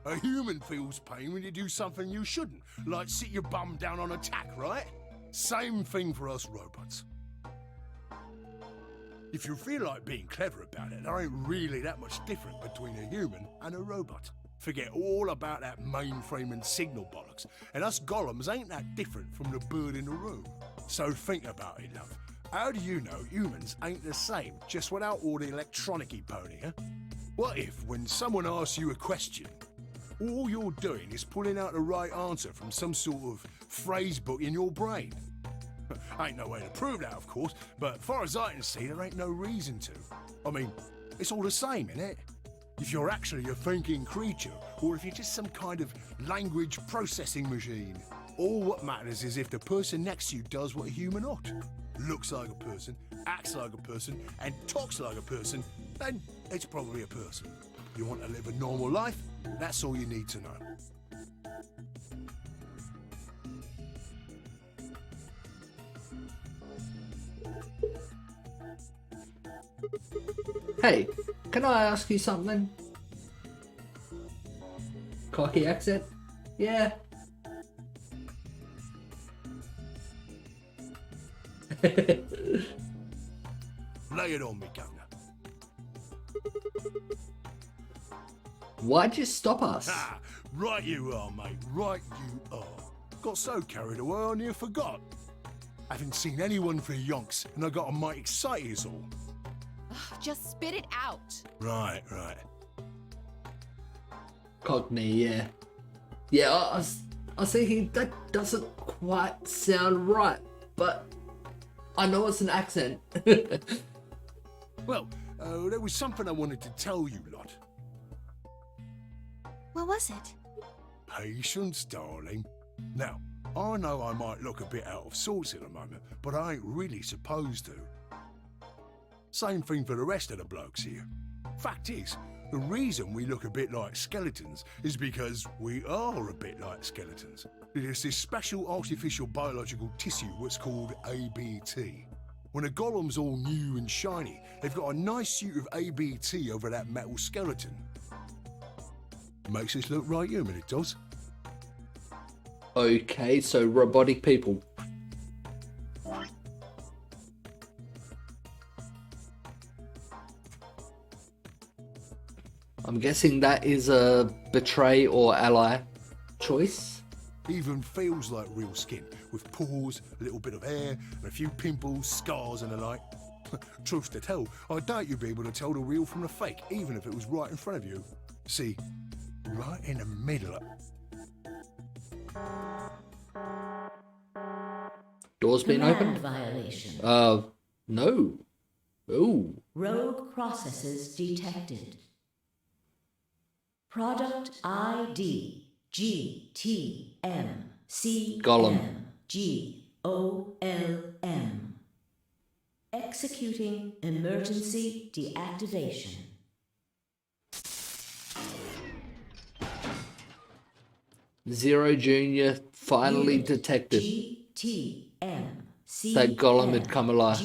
A human feels pain when you do something you shouldn't, like sit your bum down on a tack, right? Same thing for us robots. If you feel like being clever about it, there ain't really that much different between a human and a robot. Forget all about that mainframe and signal bollocks, and us golems ain't that different from the bird in the room. So think about it, love. How do you know humans ain't the same, just without all the electronic-y pony, huh? What if, when someone asks you a question, all you're doing is pulling out the right answer from some sort of phrase book in your brain? Ain't no way to prove that, of course, but far as I can see, there ain't no reason to. I mean, it's all the same, innit? If you're actually a thinking creature, or if you're just some kind of language processing machine. All what matters is if the person next to you does what a human ought. Looks like a person, acts like a person, and talks like a person, then it's probably a person. You want to live a normal life? That's all you need to know. Hey, can I ask you something? Cocky accent? Yeah. Lay it on me, Governor. Why'd you stop us? Ah, right you are, mate. Right you are. Got so carried away I near forgot. Haven't seen anyone for yonks, and I got a mite excited as all. Just spit it out. Right. Cockney, yeah. Yeah, I was thinking that doesn't quite sound right, but I know it's an accent. Well, there was something I wanted to tell you, lot. What was it? Patience, darling. Now, I know I might look a bit out of sorts at the moment, but I ain't really supposed to. Same thing for the rest of the blokes here. Fact is, the reason we look a bit like skeletons is because we are a bit like skeletons. There's this special artificial biological tissue what's called ABT. When a golem's all new and shiny, they've got a nice suit of ABT over that metal skeleton. Makes us look right human, it does. Okay, so robotic people. I'm guessing that is a betray or ally choice. Even feels like real skin, with pores, a little bit of hair, and a few pimples, scars and the like. Truth to tell, I doubt you'd be able to tell the real from the fake, even if it was right in front of you. See, right in the middle of... Doors being opened? Violation. No. Ooh. Rogue processes detected. Product ID GTMCMGOLM. Executing emergency deactivation. Zero Junior finally Unit detected GTMC that Golem had come alive,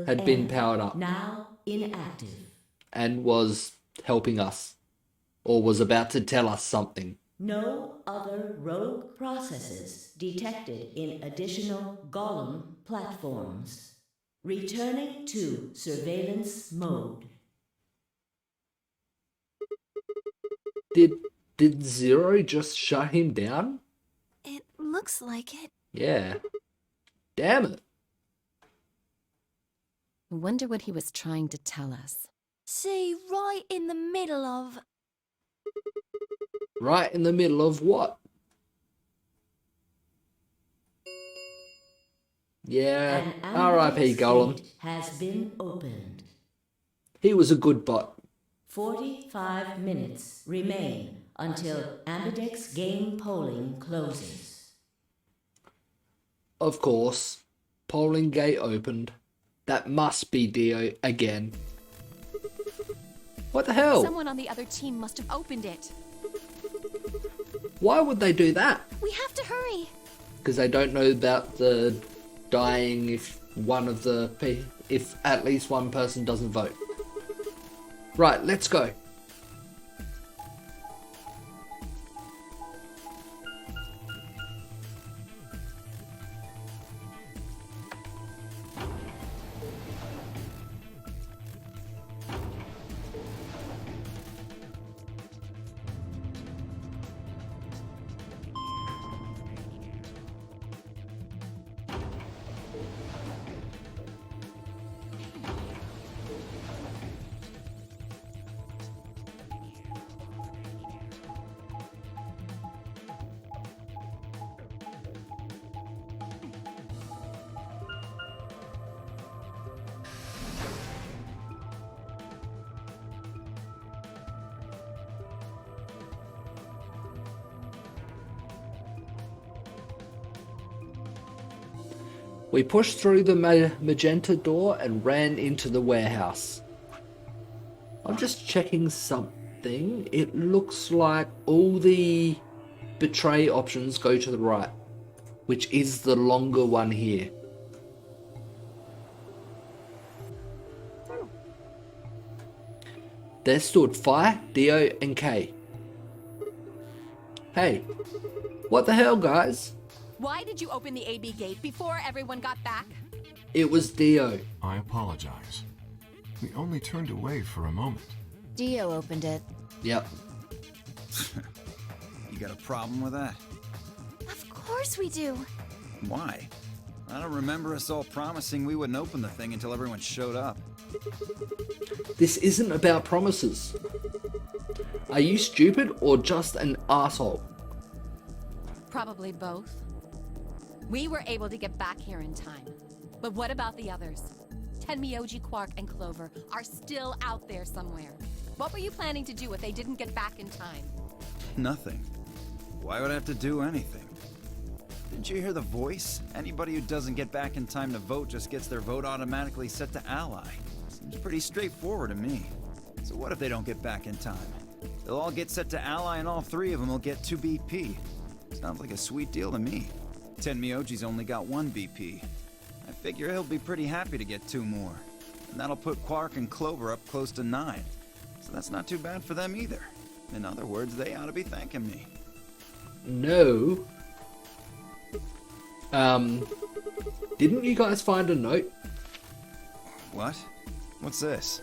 had been powered up, now inactive. and was helping us, or was about to tell us something. No other rogue processes detected in additional Golem platforms. Returning to surveillance mode. Did Zero just shut him down? It looks like it. Yeah. Damn it. I wonder what he was trying to tell us. See, right in the middle of... Right in the middle of what? Yeah, An R.I.P. Golem. gate has been opened. He was a good bot. 45 minutes remain until Ambidex game polling closes. Of course, polling gate opened. That must be Dio again. What the hell? Someone on the other team must have opened it. Why would they do that? We have to hurry. Because they don't know about the dying if at least one person doesn't vote. Right, let's go. We pushed through the magenta door and ran into the warehouse. I'm just checking something. It looks like all the betray options go to the right, which is the longer one here. There stood Fire, Dio, and K. Hey, what the hell, guys? Why did you open the AB gate before everyone got back? It was Dio. I apologize. We only turned away for a moment. Dio opened it. Yep. You got a problem with that? Of course we do. Why? I don't remember us all promising we wouldn't open the thing until everyone showed up. This isn't about promises. Are you stupid or just an asshole? Probably both. We were able to get back here in time. But what about the others? Tenmyoji, Quark, and Clover are still out there somewhere. What were you planning to do if they didn't get back in time? Nothing. Why would I have to do anything? Didn't you hear the voice? Anybody who doesn't get back in time to vote just gets their vote automatically set to ally. Seems pretty straightforward to me. So what if they don't get back in time? They'll all get set to ally and all three of them will get 2 BP. Sounds like a sweet deal to me. Tenmyoji's only got 1 BP. I figure he'll be pretty happy to get 2 more. And that'll put Quark and Clover up close to 9. So that's not too bad for them either. In other words, they ought to be thanking me. No. Didn't you guys find a note? What? What's this?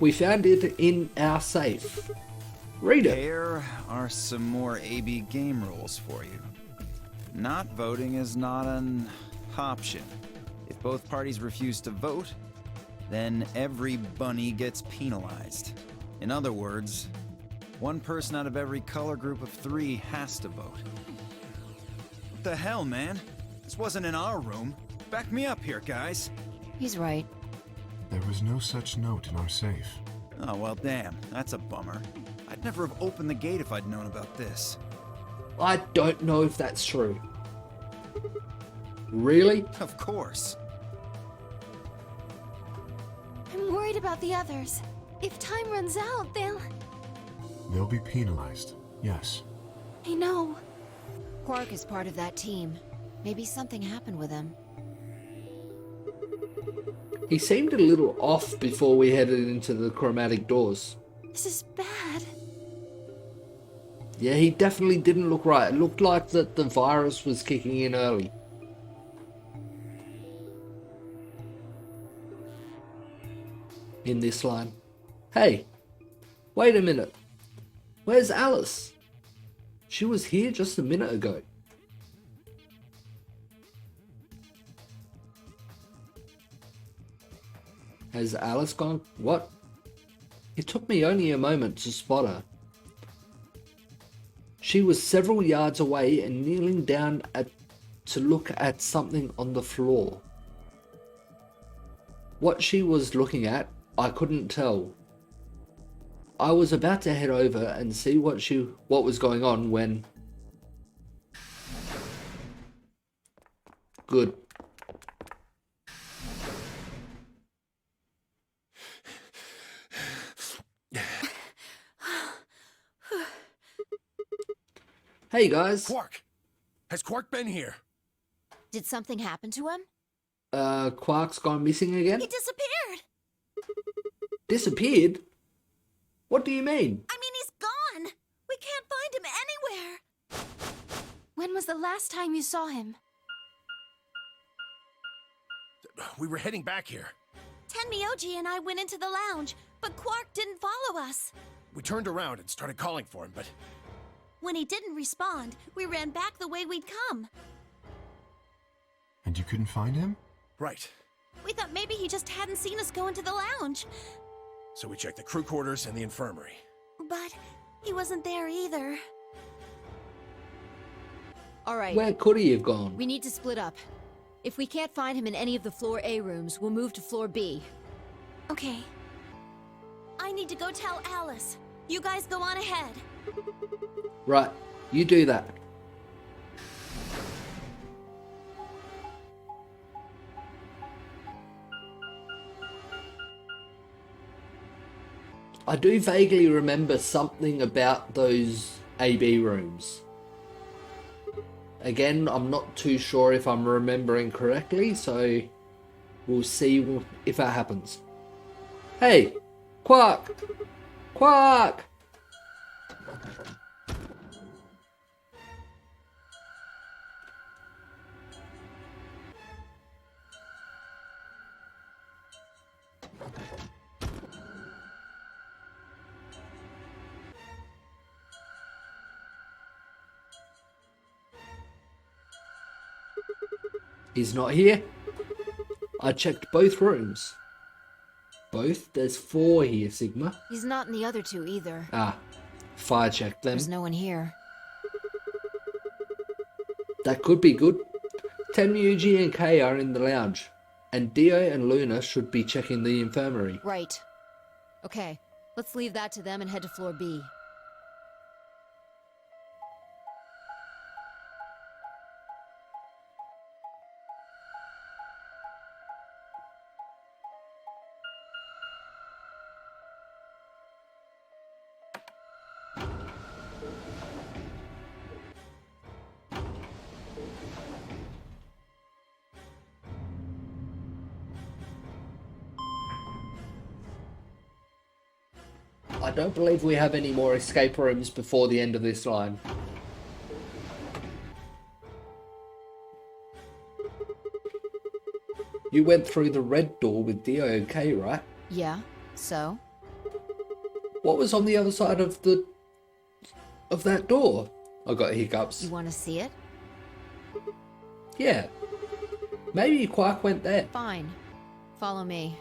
We found it in our safe. Read it. Here are some more AB game rules for you. Not voting is not an option. If both parties refuse to vote, then every bunny gets penalized. In other words, 1 person out of every color group of 3 has to vote. What the hell, man? This wasn't in our room. Back me up here, guys. He's right. There was no such note in our safe. Oh, well, damn. That's a bummer. I'd never have opened the gate if I'd known about this. I don't know if that's true. Really? Of course. I'm worried about the others. If time runs out, They'll be penalized, yes. I know. Quark is part of that team. Maybe something happened with him. He seemed a little off before we headed into the chromatic doors. This is bad. Yeah, he definitely didn't look right. It looked like that the virus was kicking in early. In this line. Hey, wait a minute. Where's Alice? She was here just a minute ago. Has Alice gone? What? It took me only a moment to spot her. She was several yards away and kneeling down to look at something on the floor. What she was looking at, I couldn't tell. I was about to head over and see what was going on when... Good. Hey guys. Quark! Has Quark been here? Did something happen to him? Quark's gone missing again? He disappeared. Disappeared? What do you mean? I mean, he's gone. We can't find him anywhere. When was the last time you saw him? We were heading back here. Tenmyoji and I went into the lounge, but Quark didn't follow us. We turned around and started calling for him, but... When he didn't respond, we ran back the way we'd come. And you couldn't find him? Right. We thought maybe he just hadn't seen us go into the lounge. So we checked the crew quarters and the infirmary. But he wasn't there either. All right. Where could he have gone? We need to split up. If we can't find him in any of the floor A rooms, we'll move to floor B. Okay. I need to go tell Alice. You guys go on ahead. Right, you do that. I do vaguely remember something about those AB rooms. Again, I'm not too sure if I'm remembering correctly, so we'll see if that happens. Hey! Quark! Quark! He's not here. I checked both rooms. Both? There's 4 here, Sigma. He's not in the other 2 either. Ah, fire checked them. There's no one here. That could be good. Tenryuji and Kei are in the lounge, and Dio and Luna should be checking the infirmary. Right. Okay, let's leave that to them and head to floor B. I don't believe we have any more escape rooms before the end of this line. You went through the red door with Dio and Kei, right? Yeah, so? What was on the other side of that door? I got hiccups. You want to see it? Yeah. Maybe Quark went there. Fine. Follow me.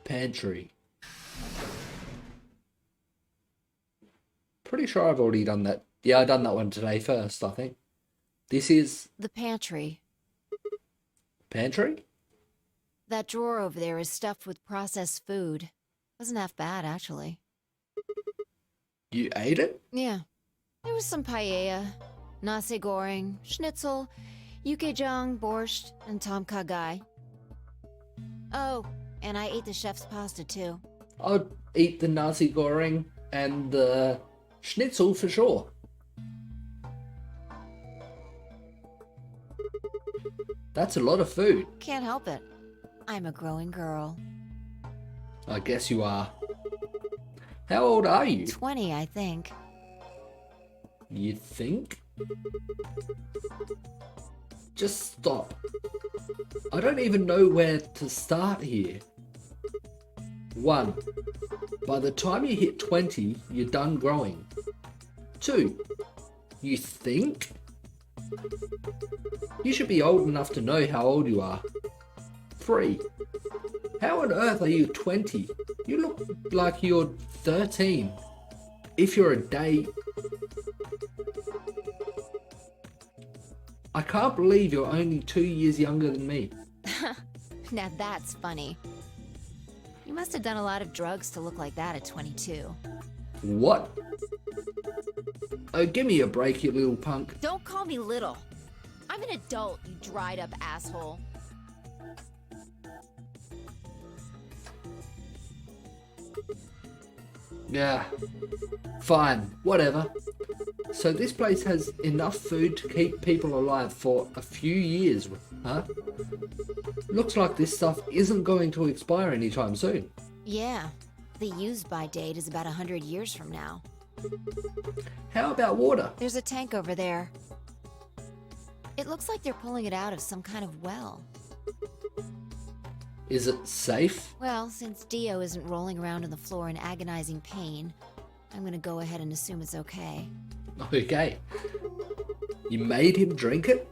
Pantry. Pretty sure I've already done that. Yeah, I done that one today first, I think. This is The pantry. pantry? That drawer over there is stuffed with processed food. Wasn't half bad, actually. You ate it? Yeah. There was some paella, nasi goreng, schnitzel, yukejang, borscht, and tom kha gai. Oh, and I ate the chef's pasta too. I'd eat the nasi goreng and the schnitzel for sure. That's a lot of food. Can't help it. I'm a growing girl. I guess you are. How old are you? 20, I think. You think? Just stop. I don't even know where to start here. 1. By the time you hit 20, you're done growing. 2. You think? You should be old enough to know how old you are. 3. How on earth are you 20? You look like you're 13. If you're a day... I can't believe you're only 2 years younger than me. Now that's funny. You must have done a lot of drugs to look like that at 22. What? Oh, give me a break, you little punk. Don't call me little. I'm an adult, you dried up asshole. Yeah, fine, whatever. So this place has enough food to keep people alive for a few years, huh? Looks like this stuff isn't going to expire anytime soon. Yeah, the use-by date is about 100 years from now. How about water? There's a tank over there. It looks like they're pulling it out of some kind of well. Is it safe? Well, since Dio isn't rolling around on the floor in agonizing pain, I'm gonna go ahead and assume it's okay. Okay. You made him drink it?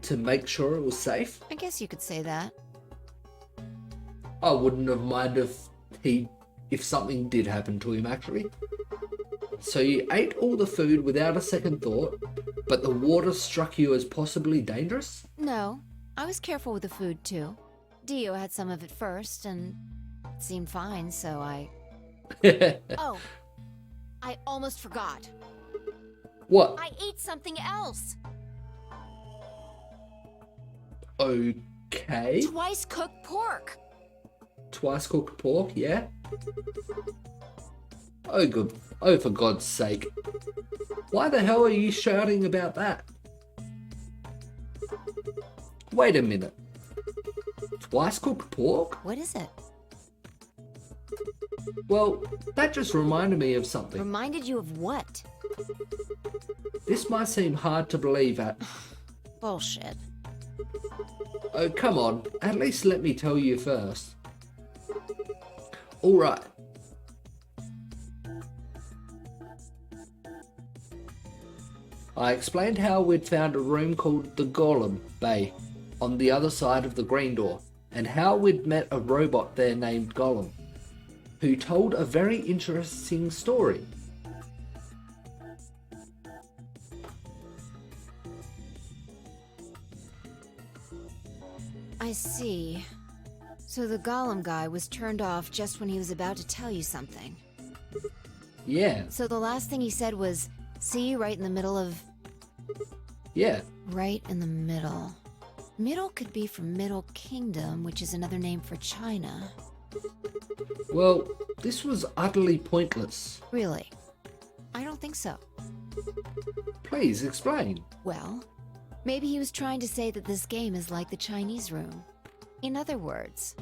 To make sure it was safe? I guess you could say that. I wouldn't have minded if something did happen to him, actually. So you ate all the food without a second thought, but the water struck you as possibly dangerous? No, I was careful with the food too. Dio had some of it first, and it seemed fine, so I... Oh, I almost forgot. What? I ate something else. Okay. Twice cooked pork. Twice cooked pork, yeah? Oh, good. Oh, for God's sake. Why the hell are you shouting about that? Wait a minute. Twice cooked pork? What is it? Well, that just reminded me of something. Reminded you of what? This might seem hard to believe at. Bullshit. Oh, come on. At least let me tell you first. Alright. I explained how we'd found a room called the Golem Bay on the other side of the green door, and how we'd met a robot there named Golem, who told a very interesting story. I see. So the Golem guy was turned off just when he was about to tell you something. Yeah, So the last thing he said was, see you right in the middle of... yeah. Right in the middle. Middle could be from Middle Kingdom, which is another name for China. Well, this was utterly pointless. Really? I don't think so. Please explain. Well, maybe he was trying to say that this game is like the Chinese room. In other words...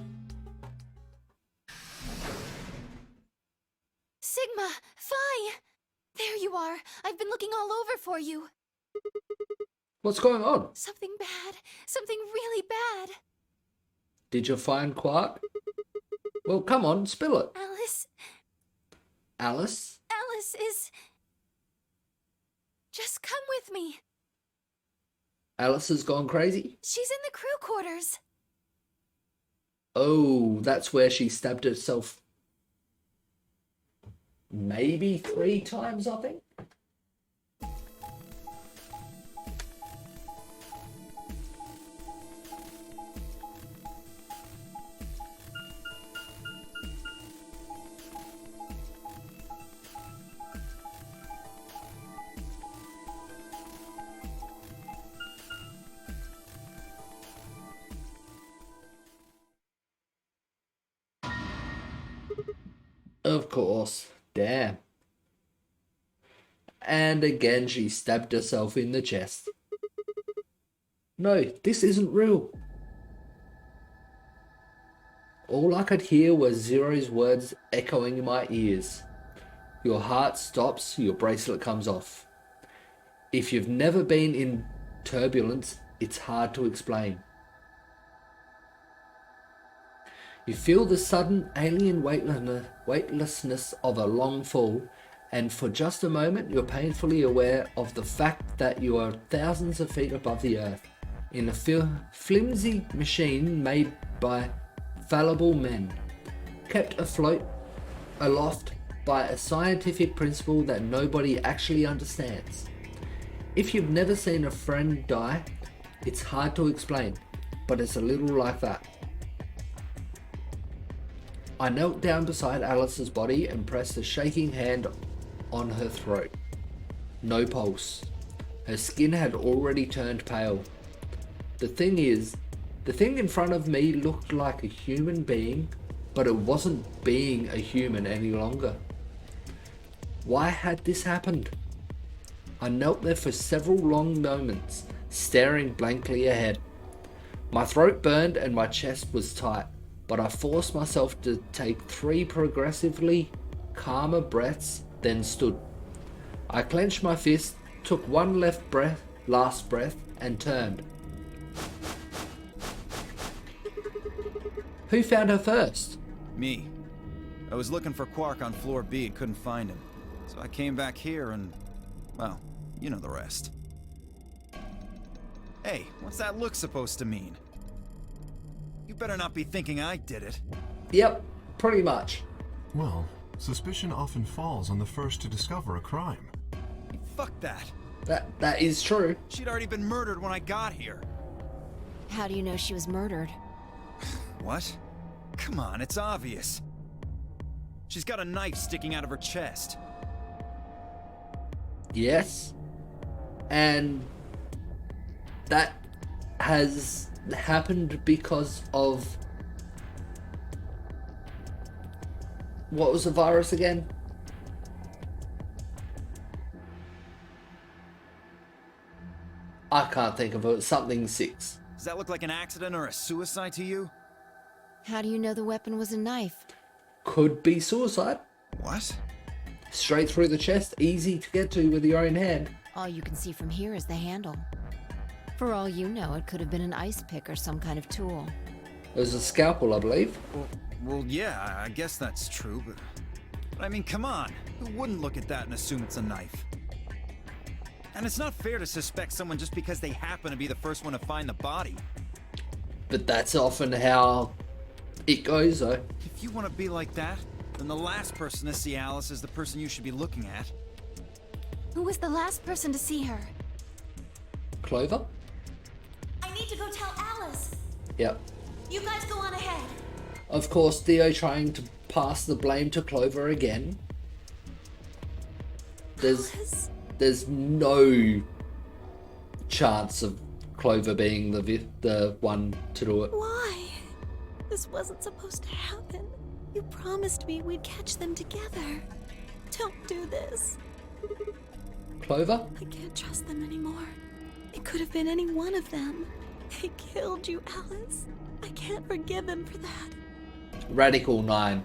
Sigma, Phi! There you are. I've been looking all over for you. What's going on? Something bad. Something really bad. Did you find Quark? Well, come on, spill it. Alice. Alice? Alice is... Just come with me. Alice has gone crazy? She's in the crew quarters. Oh, that's where she stabbed herself. Maybe 3 times, I think? Of course. Damn. And again she stabbed herself in the chest. No, this isn't real. All I could hear was Zero's words echoing in my ears. Your heart stops, your bracelet comes off. If you've never been in turbulence, it's hard to explain. You feel the sudden alien weightlessness of a long fall, and for just a moment you're painfully aware of the fact that you are thousands of feet above the earth, in a flimsy machine made by fallible men, kept afloat, aloft by a scientific principle that nobody actually understands. If you've never seen a friend die, it's hard to explain, but it's a little like that. I knelt down beside Alice's body and pressed a shaking hand on her throat. No pulse. Her skin had already turned pale. The thing in front of me looked like a human being, but it wasn't being a human any longer. Why had this happened? I knelt there for several long moments, staring blankly ahead. My throat burned and my chest was tight, but I forced myself to take 3 progressively calmer breaths, then stood. I clenched my fist, took one last breath, and turned. Who found her first? Me. I was looking for Quark on floor B and couldn't find him. So I came back here and, well, you know the rest. Hey, what's that look supposed to mean? You better not be thinking I did it. Yep, pretty much. Well, suspicion often falls on the first to discover a crime. Hey, fuck that. That is true. She'd already been murdered when I got here. How do you know she was murdered? What? Come on, it's obvious. She's got a knife sticking out of her chest. Yes. And that has happened because of... What was the virus again? I can't think of it. Something 6. Does that look like an accident or a suicide to you? How do you know the weapon was a knife? Could be suicide. What? Straight through the chest, easy to get to with your own hand. All you can see from here is the handle. For all you know, it could have been an ice pick or some kind of tool. It was a scalpel, I believe. Well, yeah, I guess that's true, but I mean, come on. Who wouldn't look at that and assume it's a knife? And it's not fair to suspect someone just because they happen to be the first one to find the body. But that's often how it goes, though. If you want to be like that, then the last person to see Alice is the person you should be looking at. Who was the last person to see her? Clover? I need to go tell Alice. Yep. You guys go on ahead. Of course, Theo trying to pass the blame to Clover again. Alice. There's no chance of Clover being the one to do it. Why? This wasn't supposed to happen. You promised me we'd catch them together. Don't do this. Clover? I can't trust them anymore. It could have been any one of them. They killed you, Alice. I can't forgive them for that. Radical 9.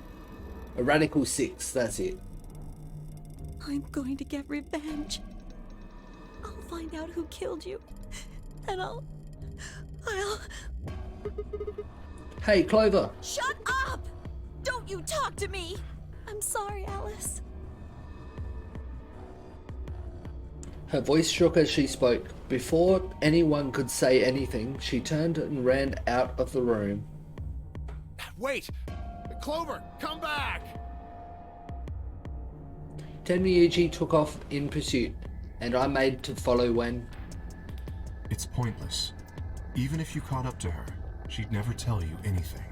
A Radical 6, that's it. I'm going to get revenge. I'll find out who killed you. And I'll... Hey, Clover. Shut up! Don't you talk to me! I'm sorry, Alice. Her voice shook as she spoke. Before anyone could say anything, she turned and ran out of the room. Wait! Clover, come back! Tenryuji took off in pursuit, and I made to follow when... It's pointless. Even if you caught up to her, she'd never tell you anything.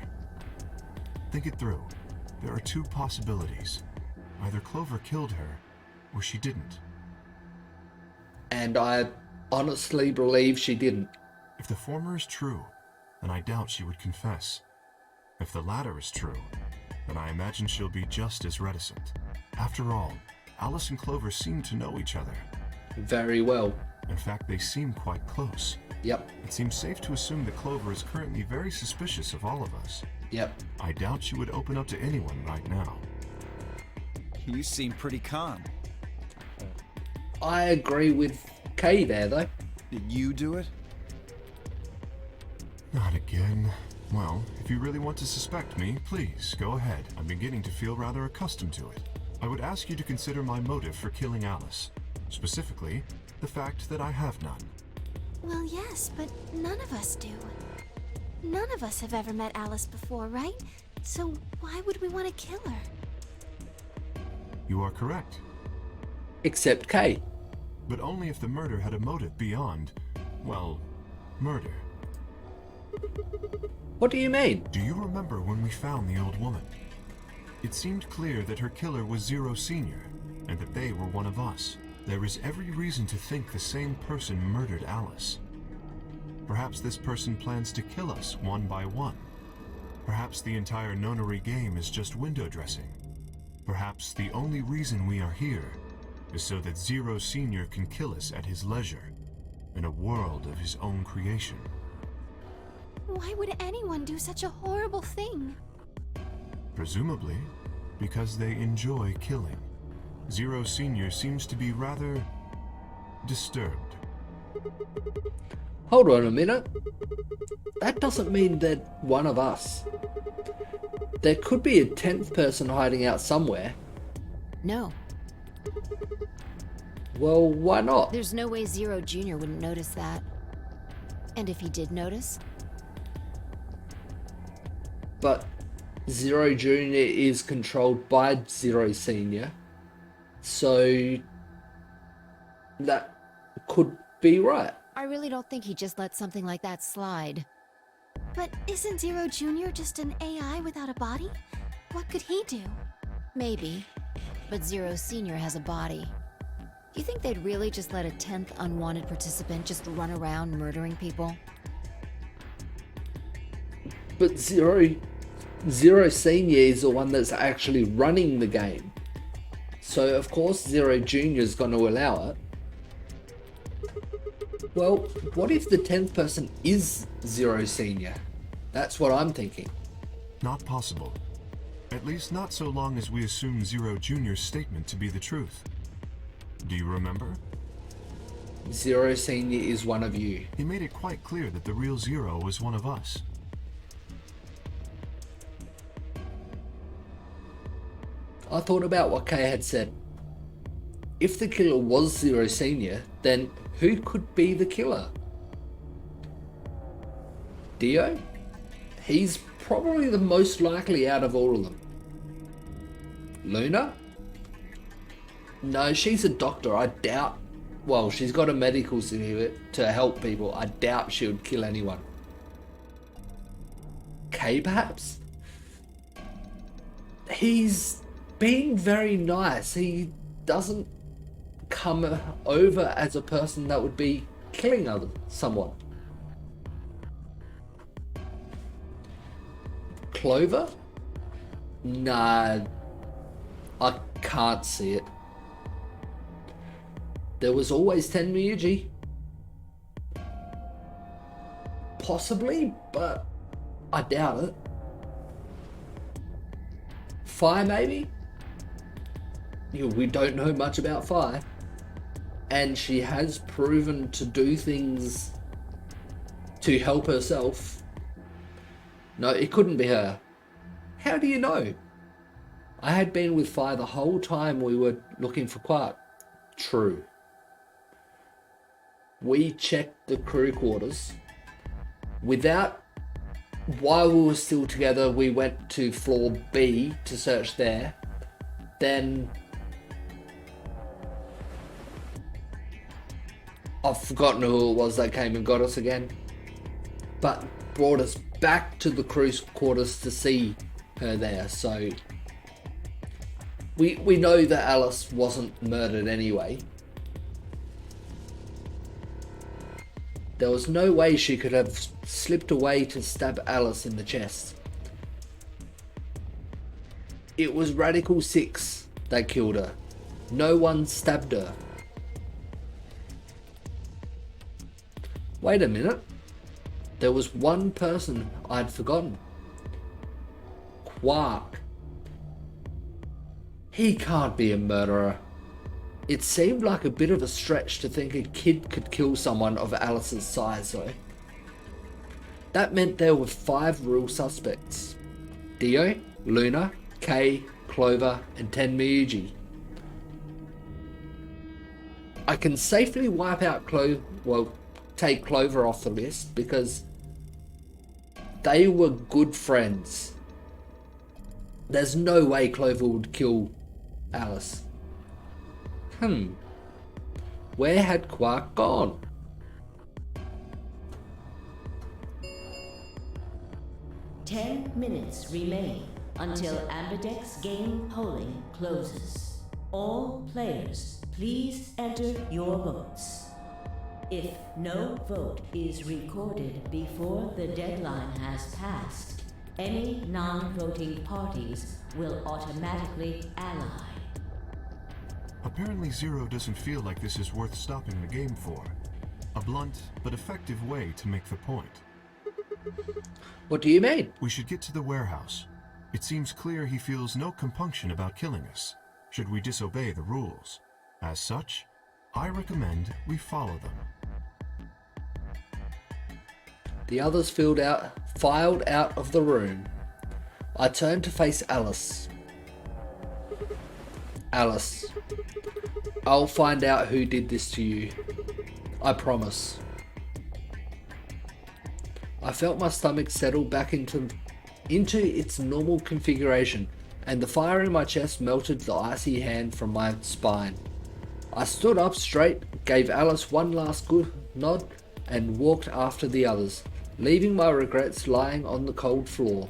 Think it through. There are 2 possibilities. Either Clover killed her, or she didn't. And I honestly believe she didn't. If the former is true, then I doubt she would confess. If the latter is true, then I imagine she'll be just as reticent. After all, Alice and Clover seem to know each other. Very well. In fact, they seem quite close. Yep. It seems safe to assume that Clover is currently very suspicious of all of us. Yep. I doubt she would open up to anyone right now. You seem pretty calm. I agree with Kay there, though. Did you do it? Not again. Well, if you really want to suspect me, please, go ahead. I'm beginning to feel rather accustomed to it. I would ask you to consider my motive for killing Alice. Specifically, the fact that I have none. Well, yes, but none of us do. None of us have ever met Alice before, right? So why would we want to kill her? You are correct. Except Kay. But only if the murder had a motive beyond, well, murder. What do you mean? Do you remember when we found the old woman? It seemed clear that her killer was Zero Senior, and that they were one of us. There is every reason to think the same person murdered Alice. Perhaps this person plans to kill us one by one. Perhaps the entire Nonary game is just window dressing. Perhaps the only reason we are here is so that Zero Senior can kill us at his leisure, in a world of his own creation. Why would anyone do such a horrible thing? Presumably, because they enjoy killing. Zero Senior seems to be rather disturbed. Hold on a minute. That doesn't mean they're one of us. There could be a 10th person hiding out somewhere. No, Well, why not? there's no way Zero Jr. wouldn't notice that. And if he did notice, But Zero Junior is controlled by Zero Senior. So that could be right. I really don't think he just let something like that slide. But isn't Zero Jr. just an AI without a body? What could he do? Maybe, but Zero Senior has a body. You think they'd really just let a 10th unwanted participant just run around murdering people? But Zero Senior is the one that's actually running the game. So of course Zero Junior is going to allow it. Well, what if the 10th person is Zero Senior? That's what I'm thinking. Not possible. At least not so long as we assume Zero Junior's statement to be the truth. Do you remember? Zero Senior is one of you. He made it quite clear that the real Zero was one of us. I thought about what Kay had said. If the killer was Zero Senior, then who could be the killer? Dio? He's probably the most likely out of all of them. Luna? No, she's a doctor. I doubt... Well, she's got a medical certificate to help people. I doubt she would kill anyone. Kay, perhaps? He's been very nice. He doesn't come over as a person that would be killing someone. Clover? Nah, I can't see it. There was always Tenmyuji. Possibly, but I doubt it. Fire, maybe? We don't know much about Fire. And she has proven to do things to help herself. No, it couldn't be her. How do you know? I had been with Fire the whole time we were looking for Quark. True. We checked the crew quarters. While we were still together, we went to floor B to search there. Then I've forgotten who it was that came and got us again, but brought us back to the crew quarters to see her there. So we know that Alice wasn't murdered anyway. There was no way she could have slipped away to stab Alice in the chest. It was Radical 6 that killed her. No one stabbed her. Wait a minute. There was one person I'd forgotten. Quark. He can't be a murderer. It seemed like a bit of a stretch to think a kid could kill someone of Alice's size though. That meant there were 5 real suspects. Dio, Luna, Kay, Clover, and Tenmyuji. I can safely wipe out take Clover off the list because they were good friends. There's no way Clover would kill Alice. Where had Quark gone? Ten minutes remain until Ambidex game polling closes. All players, please enter your votes. If no vote is recorded before the deadline has passed, any non-voting parties will automatically ally. Apparently Zero doesn't feel like this is worth stopping the game for. A blunt but effective way to make the point. What do you mean? We should get to the warehouse. It seems clear he feels no compunction about killing us, should we disobey the rules. As such, I recommend we follow them. The others filed out of the room. I turned to face Alice. Alice, I'll find out who did this to you. I promise. I felt my stomach settle back into its normal configuration, and the fire in my chest melted the icy hand from my spine. I stood up straight, gave Alice one last good nod, and walked after the others, leaving my regrets lying on the cold floor.